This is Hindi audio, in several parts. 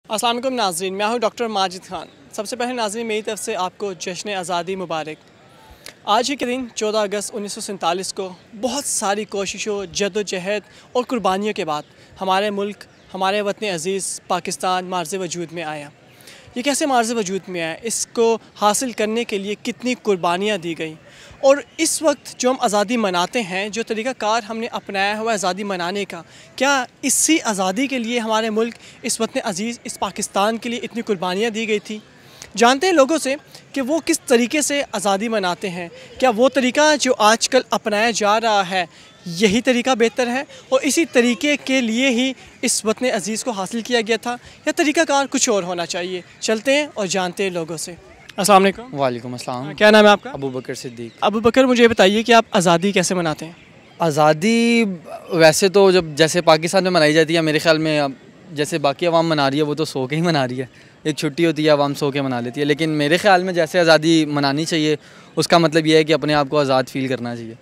अस्सलाम वालेकुम नाज़रीन, मैं हूँ डॉक्टर माजिद ख़ान। सबसे पहले नाज़रीन मेरी तरफ से आपको जश्न आज़ादी मुबारक। आज ही के दिन 14 अगस्त 1947 को बहुत सारी कोशिशों, जद्दोजहद और कुर्बानियों के बाद हमारे मुल्क, हमारे वतन अज़ीज़ पाकिस्तान मार्ज़ वजूद में आया। ये कैसे मार्ज़ वजूद में आया, इसको हासिल करने के लिए कितनी कुर्बानियाँ दी गई, और इस वक्त जो हम आज़ादी मनाते हैं, जो तरीक़ाकार हमने अपनाया हुआ आज़ादी मनाने का, क्या इसी आज़ादी के लिए हमारे मुल्क, इस वतन अज़ीज़, इस पाकिस्तान के लिए इतनी कुर्बानियाँ दी गई थी। जानते हैं लोगों से कि वो किस तरीके से आज़ादी मनाते हैं। क्या वो तरीका जो आजकल अपनाया जा रहा है यही तरीका बेहतर है और इसी तरीके के लिए ही इस वतन अज़ीज़ को हासिल किया गया था, या तरीक़ाकार कुछ और होना चाहिए? चलते हैं और जानते हैं लोगों से। अस्सलाम वालेकुम। वालेकुम अस्सलाम। क्या नाम है आपका? अबू बकर सिद्दीक। अबू बकर, मुझे बताइए कि आप आज़ादी कैसे मनाते हैं? आज़ादी वैसे तो जब जैसे पाकिस्तान में मनाई जाती है, मेरे ख्याल में अब जैसे बाकी अवाम मना रही है वो तो सो के ही मना रही है। एक छुट्टी होती है, अवाम सो के मना लेती है, लेकिन मेरे ख्याल में जैसे आज़ादी मनानी चाहिए उसका मतलब ये है कि अपने आप को आज़ाद फ़ील करना चाहिए।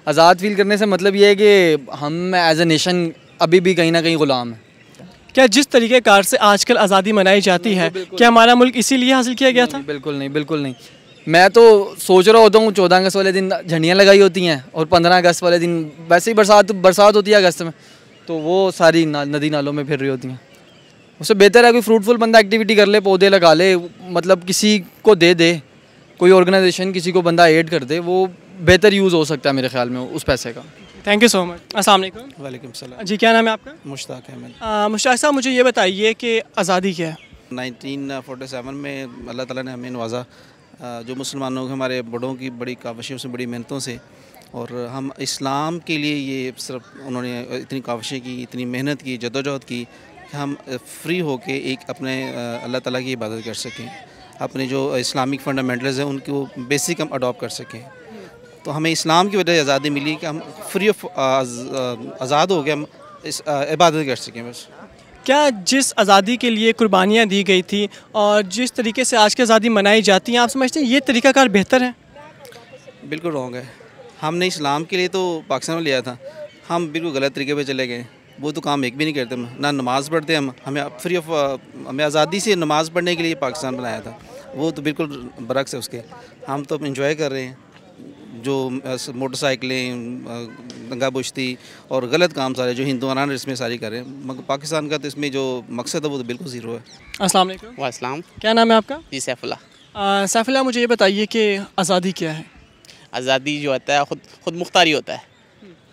आज़ाद फ़ील करने से मतलब ये है कि हम एज ए नेशन अभी भी कहीं ना कहीं ग़ुलाम है। क्या जिस तरीक़ेकार से आजकल आज़ादी मनाई जाती है, क्या हमारा मुल्क इसीलिए हासिल किया गया था? बिल्कुल नहीं, बिल्कुल नहीं। मैं तो सोच रहा होता हूँ 14 अगस्त वाले दिन झंडियाँ लगाई होती हैं और 15 अगस्त वाले दिन वैसे ही बरसात होती है अगस्त में, तो वो सारी नदी नालों में फिर रही होती हैं। उससे बेहतर है कोई फ्रूटफुल बंदा एक्टिविटी कर ले, पौधे लगा ले, मतलब किसी को दे कोई ऑर्गेनाइजेशन किसी को बंदा ऐड कर दे, वो बेहतर यूज़ हो सकता है मेरे ख्याल में उस पैसे का। Thank you so much. अस्सलाम वालेकुम। वालेकुम सलाम। जी, क्या नाम है आपका? मुश्ताक अहमद। मुश्ताक साहब, मुझे ये बताइए कि आज़ादी क्या है? 1947 में अल्लाह ताला ने हमें नवाजा, जो मुसलमानों के हमारे बड़ों की बड़ी काविशों से, बड़ी मेहनतों से, और हम इस्लाम के लिए ये सिर्फ उन्होंने इतनी काविशें की, इतनी मेहनत की, जद्दोजहद की कि हम फ्री होके एक अपने अल्लाह ताला की इबादत कर सकें, अपने जो इस्लामिक फंडामेंटल्स हैं उनको बेसिक हम अडॉप्ट कर सकें। तो हमें इस्लाम की वजह से आज़ादी मिली कि हम फ्री ऑफ आज़ाद हो गए, हम इस इबादत कर सकें बस। क्या जिस आज़ादी के लिए कुर्बानियाँ दी गई थी और जिस तरीके से आज की आज़ादी मनाई जाती है, आप समझते हैं ये तरीक़ाकार बेहतर है? बिल्कुल रॉन्ग है। हमने इस्लाम के लिए तो पाकिस्तान में लिया था, हम बिल्कुल गलत तरीके पे चले गए। वो तो काम एक भी नहीं करते हम, ना नमाज़ पढ़ते हम, हमें फ्री ऑफ हमें आज़ादी से नमाज़ पढ़ने के लिए पाकिस्तान बनाया था, वो तो बिल्कुल बरक्स है उसके। हम तो इंजॉय कर रहे हैं, जो मोटरसाइकिलें, दंगा बुश्ती और गलत काम सारे जो हिंदुआना इसमें सारी कर रहे हैं, मगर पाकिस्तान का तो इसमें जो मकसद है वो तो बिल्कुल ज़ीरो है। अस्सलाम वालेकुम। वास्सलाम। क्या नाम है आपका? जी सैफुल्लाह। सैफुल्लाह, मुझे ये बताइए कि आज़ादी क्या है? आज़ादी जो होता है खुद मुख्तारी होता है,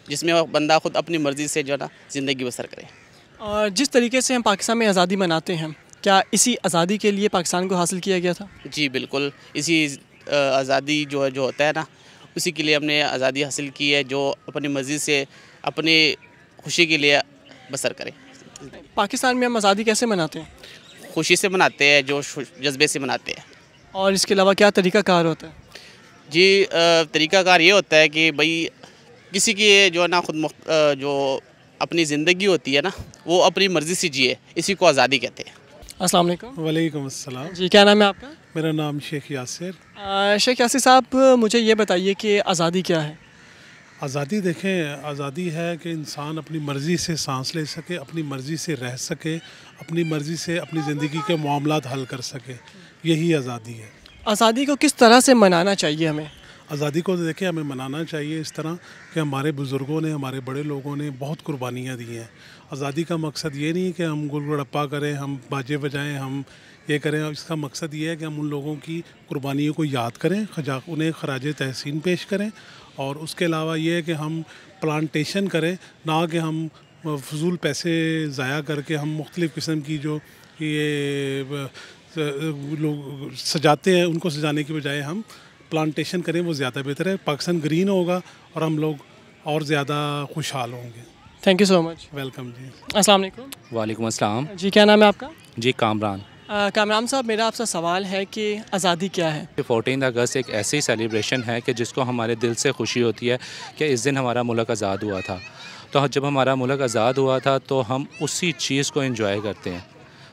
जिसमें वो बंदा खुद अपनी मर्ज़ी से जो है ना ज़िंदगी बसर करे। और जिस तरीके से हम पाकिस्तान में आज़ादी मनाते हैं, क्या इसी आज़ादी के लिए पाकिस्तान को हासिल किया गया था? जी बिल्कुल, इसी आज़ादी जो होता है ना, उसी के लिए हमने आज़ादी हासिल की है, जो अपनी मर्ज़ी से अपनी खुशी के लिए बसर करे। पाकिस्तान में हम आज़ादी कैसे मनाते हैं? खुशी से मनाते हैं, जो जज्बे से मनाते हैं। और इसके अलावा क्या तरीक़ाकार होता है? जी तरीक़ाकार ये होता है कि भाई किसी की जो है ना जो अपनी ज़िंदगी होती है ना, वो अपनी मर्ज़ी से जिए, इसी को आज़ादी कहते हैं। अस्सलाम वालेकुम। वालेकुम अस्सलाम। जी, क्या नाम है आपका? मेरा नाम शेख यासिर। शेख यासिर साहब, मुझे ये बताइए कि आज़ादी क्या है? आज़ादी देखें, आज़ादी है कि इंसान अपनी मर्ज़ी से सांस ले सके, अपनी मर्ज़ी से रह सके, अपनी मर्ज़ी से अपनी ज़िंदगी के मामलात हल कर सके, यही आज़ादी है। आज़ादी को किस तरह से मनाना चाहिए हमें? आज़ादी को देखिए हमें मनाना चाहिए इस तरह कि हमारे बुज़ुर्गों ने, हमारे बड़े लोगों ने बहुत कुर्बानियाँ दी हैं। आज़ादी का मकसद ये नहीं कि हम गुड़गुड़प्पा करें, हम बाजे बजाएं, हम ये करें। इसका मकसद ये है कि हम उन लोगों की कुर्बानियों को याद करें, उन्हें खराज तहसीन पेश करें, और उसके अलावा ये है कि हम प्लांटेशन करें, ना कि हम फजूल पैसे ज़ाया करके हम मुख्तलिफ़ किस्म की जो ये लोग सजाते हैं, उनको सजाने की बजाय हम प्लांटेशन करें, वो ज़्यादा बेहतर है। पाकिस्तान ग्रीन होगा और हम लोग और ज़्यादा खुशहाल होंगे। Thank you so much. Welcome ji. अस्सलाम वालेकुम। वालेकुम अस्सलाम। जी, क्या नाम है आपका? जी कामरान। कामरान साहब, मेरा आपसे सवाल है कि आज़ादी क्या है? 14 अगस्त एक ऐसी सेलिब्रेशन है कि जिसको हमारे दिल से खुशी होती है कि इस दिन हमारा मुल्क आज़ाद हुआ था। तो जब हमारा मुल्क आज़ाद हुआ था तो हम उसी चीज़ को एंजॉय करते हैं।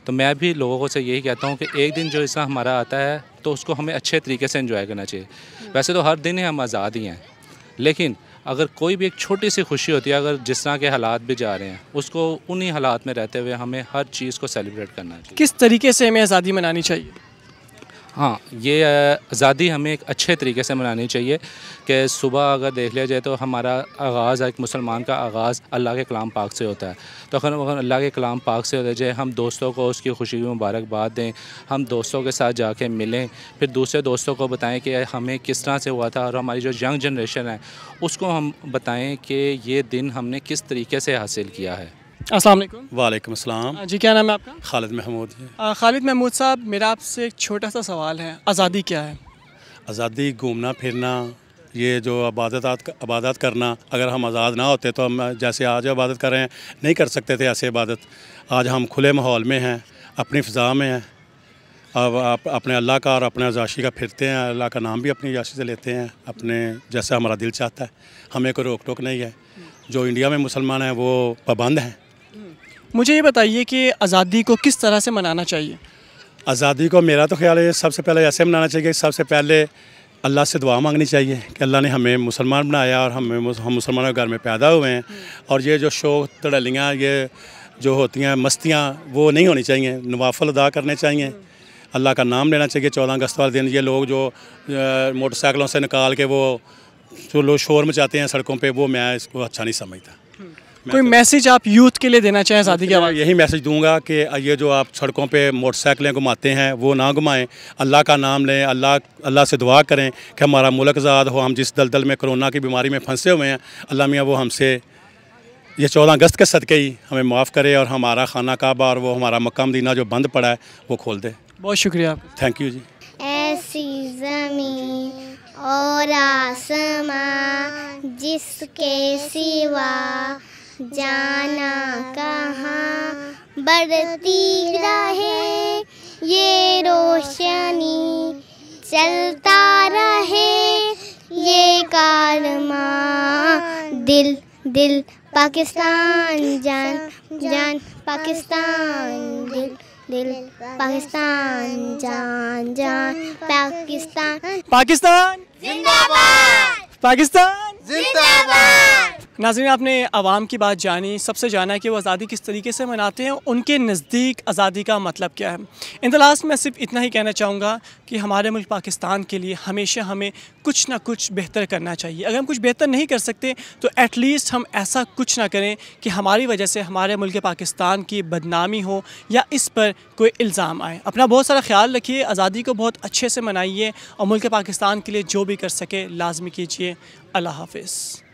तो मैं भी लोगों से यही कहता हूँ कि एक दिन जो ऐसा हमारा आता है तो उसको हमें अच्छे तरीके से एंजॉय करना चाहिए। वैसे तो हर दिन ही हम आज़ाद ही हैं, लेकिन अगर कोई भी एक छोटी सी खुशी होती है, अगर जिस तरह के हालात भी जा रहे हैं, उसको उन्हीं हालात में रहते हुए हमें हर चीज़ को सेलिब्रेट करना चाहिए। किस तरीके से हमें आज़ादी मनानी चाहिए? हाँ, ये आज़ादी हमें एक अच्छे तरीके से मनानी चाहिए कि सुबह अगर देख लिया जाए तो हमारा आगाज़, एक मुसलमान का आगाज़ अल्लाह के कलाम पाक से होता है। तो अगर अल्लाह के कलाम पाक से होता जाए, हम दोस्तों को उसकी खुशी की मुबारकबाद दें, हम दोस्तों के साथ जाके मिलें, फिर दूसरे दोस्तों को बताएं कि हमें किस तरह से हुआ था, और हमारी जो यंग जनरेशन है उसको हम बताएं कि ये दिन हमने किस तरीके से हासिल किया है। अस्सलाम वालेकुम। वालेकुम अस्सलाम। जी, क्या नाम है आपका? खालिद महमूद है। खालिद महमूद साहब, मेरा आपसे एक छोटा सा सवाल है, आज़ादी क्या है? आज़ादी घूमना फिरना, ये जो इबादत करना। अगर हम आज़ाद ना होते तो हम जैसे आज इबादत कर रहे हैं नहीं कर सकते थे ऐसे इबादत। आज हम खुले माहौल में हैं, अपनी फ़िज़ा में हैं, अब आप अपने अल्लाह का और अपने अज़ाशी का फिरते हैं, अल्लाह का नाम भी अपनी अज़ाशी से लेते हैं, अपने जैसा हमारा दिल चाहता है। हमें कोई रोक टोक नहीं है। जो इंडिया में मुसलमान हैं वो पाबंद हैं। मुझे ये बताइए कि आज़ादी को किस तरह से मनाना चाहिए? आज़ादी को मेरा तो ख्याल है सबसे पहले ऐसे मनाना चाहिए कि सबसे पहले अल्लाह से दुआ मांगनी चाहिए कि अल्लाह ने हमें मुसलमान बनाया और हम मुसलमानों के घर में पैदा हुए हैं। और ये जो शौक तड़लियाँ, ये जो होती हैं मस्तियाँ, वो नहीं होनी चाहिए। नवाफिल अदा करने चाहिए, अल्लाह का नाम लेना चाहिए। 14 अगस्त वाले दिन ये लोग जो मोटरसाइकिलों से निकाल के वो जो लोग शोर मचाते हैं सड़कों पे, वो मैं इसको अच्छा नहीं समझता। कोई मैसेज आप यूथ के लिए देना चाहें आज़ादी के हवाले? यही मैसेज दूंगा कि ये जो आप सड़कों पे मोटरसाइकिलें घुमाते हैं वो ना घुमाएं, अल्लाह का नाम लें, अल्लाह से दुआ करें कि हमारा मुल्क आज़ाद हो। हम जिस दलदल में कोरोना की बीमारी में फंसे हुए हैं, अल्लाह मियाँ वो हमसे ये 14 अगस्त के सदक़े ही हमें माफ़ करे और हमारा खाना काबा और वो हमारा मक्का मदीना जो बंद पड़ा है वो खोल दे। बहुत शुक्रिया आपका। थैंक यू जी। ऐसी ज़मीन और आसमां जिसके सिवा जाना कहाँ, बढ़ती रहे ये रोशनी, चलता रहे ये कारवां। दिल दिल पाकिस्तान, जान जान पाकिस्तान, दिल दिल पाकिस्तान, जान जान पाकिस्तान। पाकिस्तान जिंदाबाद, पाकिस्तान जिंदाबाद। नाज़रीन, आपने आवाम की बात जानी, सबसे जाना है कि वो आज़ादी किस तरीके से मनाते हैं, उनके नज़दीक आज़ादी का मतलब क्या है। इन द लास्ट मैं सिर्फ इतना ही कहना चाहूँगा कि हमारे मुल्क पाकिस्तान के लिए हमेशा हमें कुछ ना कुछ बेहतर करना चाहिए। अगर हम कुछ बेहतर नहीं कर सकते तो एटलीस्ट हम ऐसा कुछ ना करें कि हमारी वजह से हमारे मुल्क पाकिस्तान की बदनामी हो या इस पर कोई इल्ज़ाम आए। अपना बहुत सारा ख्याल रखिए, आज़ादी को बहुत अच्छे से मनाइए और मुल्क पाकिस्तान के लिए जो भी कर सके लाजमी कीजिए। अल्लाह हाफ़िज़।